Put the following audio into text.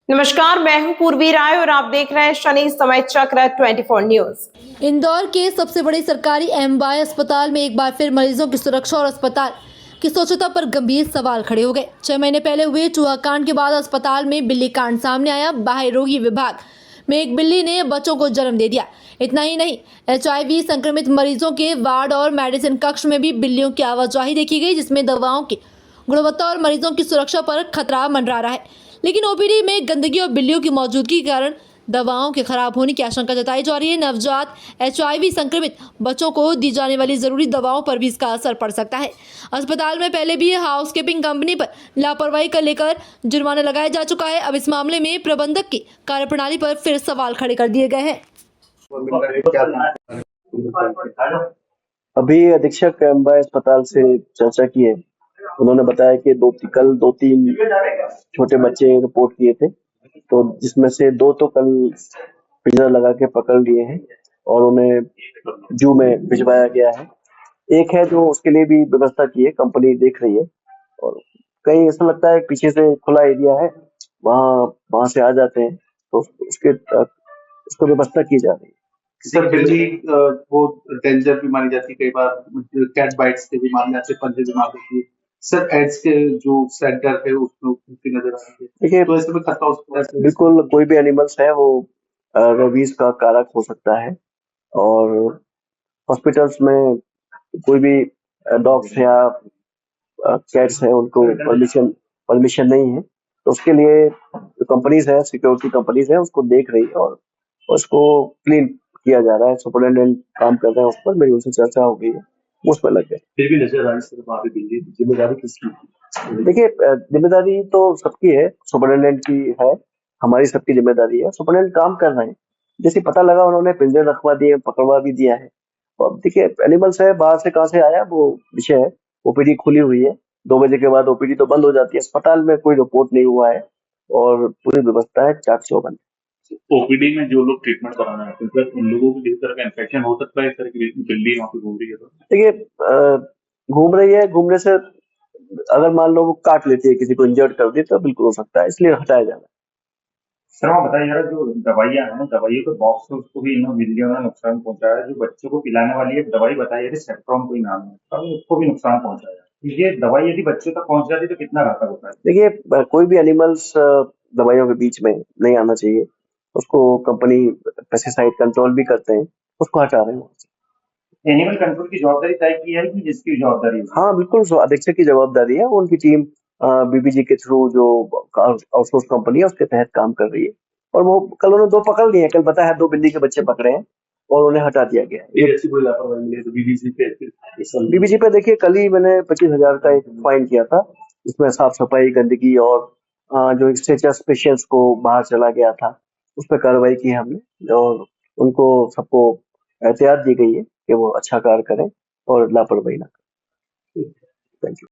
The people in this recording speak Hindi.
नमस्कार, मैं हूं पूर्वी राय और आप देख रहे हैं शनि समय चक्र 24 न्यूज। इंदौर के सबसे बड़े सरकारी एमवाई अस्पताल में एक बार फिर मरीजों की सुरक्षा और अस्पताल की स्वच्छता पर गंभीर सवाल खड़े हो गए। 6 महीने पहले हुए चूहा कांड के बाद अस्पताल में बिल्ली कांड सामने आया। बाह्य रोगी विभाग में एक बिल्ली ने बच्चों को जन्म दे दिया। इतना ही नहीं, HIV संक्रमित मरीजों के वार्ड और मेडिसिन कक्ष में भी बिल्लियों की आवाजाही देखी गई, जिसमें दवाओं की गुणवत्ता और मरीजों की सुरक्षा पर खतरा मंडरा रहा है। लेकिन OPD में गंदगी और बिल्लियों की मौजूदगी के कारण दवाओं के खराब होने की आशंका जताई जा रही है। नवजात HIV संक्रमित बच्चों को दी जाने वाली जरूरी दवाओं पर भी इसका असर पड़ सकता है। अस्पताल में पहले भी हाउसकीपिंग कंपनी पर लापरवाही कर लेकर जुर्माना लगाया जा चुका है। अब इस मामले में प्रबंधक की कार्यप्रणाली पर फिर सवाल खड़े कर दिए गए हैं। अभी अधीक्षक एमवाई अस्पताल से चर्चा की है। उन्होंने बताया कि कल दो तीन छोटे बच्चे रिपोर्ट किए थे, तो जिसमें से 2 तो कल पिंजरा लगा के पकड़ लिए हैं और उन्हें जू में भिजवाया गया है। एक है जो उसके लिए भी व्यवस्था की है, कंपनी देख रही है। और कहीं ऐसा लगता है पीछे से खुला एरिया है, वहां से आ जाते हैं, तो उसको व्यवस्था की जा रही है। सर बिल्ली वो डेंजर भी मानी जाती है, कई बार कैट बाइट्स से भी मानी जाती है, पंजे भी मार देती है। सर एड्स के जो सेंटर है उसमें उनकी नजर आती है, देखिए तो ऐसे में खतरा उसको बिल्कुल कोई भी एनिमल्स है वो रेबीज का कारक हो सकता है। और हॉस्पिटल्स में कोई भी डॉग्स या कैट्स है उनको परमिशन नहीं है, तो उसके लिए जो कंपनीज है, सिक्योरिटी कंपनीज है, उसको देख रही है और उसको क्लीन किया जा रहा है। सुपरिटेंडेंट काम कर रहे हैं उस पर, मेरी उनसे चर्चा हो गई है, उस पर लग गए। फिर भी नजर आ रही है, जिम्मेदारी किसकी? देखिए जिम्मेदारी तो सबकी है, सुपरिटेंडेंट की है, हमारी सबकी जिम्मेदारी है। सुपरिटेंडेंट काम कर रहे हैं, जैसे पता लगा उन्होंने पिंजरे रखवा दिए, पकड़वा भी दिया है। और देखिए एनिमल्स है, बाहर से कहाँ से आया वो विषय है। OPD खुली हुई है, 2 बजे के बाद OPD तो बंद हो जाती है। अस्पताल में कोई रिपोर्ट नहीं हुआ है और पूरी व्यवस्था है चाक चौबंद। OPD में जो लोग ट्रीटमेंट कराना है तो उन लोगों को किसी तरह का इन्फेक्शन हो सकता है, इस तरह की बिल्ली वहाँ पे घूम रही है तो? देखिए घूम रही है, घूमने से अगर मान लो वो काट लेती है, किसी को इंजर्ड कर दी, तो बिल्कुल हो सकता है, इसलिए हटाया जाना। सर आप बताइए यार, जो दवाइयाँ हैं, दवाइयों के बॉक्स से उसको भी इन बिल्लियों ने नुकसान पहुंचाया है। जो बच्चों को पिलाने वाली एक दवाई बताई थी, सेफ्ट्रॉन कोई नाम है, तब उसको भी नुकसान पहुंचाया। ये दवाई यदि बच्चों तक पहुंच जाती तो कितना घातक होता है? देखिए कोई भी एनिमल्स दवाइयों के बीच में नहीं आना चाहिए, उसको कंपनी पेस्टिसाइड कंट्रोल भी करते हैं, उसको हटा रहे हैं। एनिमल कंट्रोल की जवाबदारी तय की है कि जिसकी जवाबदारी है? हाँ बिल्कुल, अधीक्षक की जवाबदारी है, उनकी टीम BBG के थ्रू जो आउटसोर्स कंपनी है उसके तहत काम कर रही है। और वो कल उन्होंने 2 पकड़ लिए हैं, कल पता है 2 बिल्ली के बच्चे पकड़े हैं और उन्हें हटा दिया गया है। BBG पे देखिए कल ही मैंने 25,000 का एक फाइन किया था, इसमें साफ सफाई, गंदगी और जो स्ट्रेचर्स पेशेंट्स को बाहर चला गया था, उस पर कार्रवाई की हमने और उनको सबको एहतियात दी गई है कि वो अच्छा कार्य करें और लापरवाही ना करें। Thank you.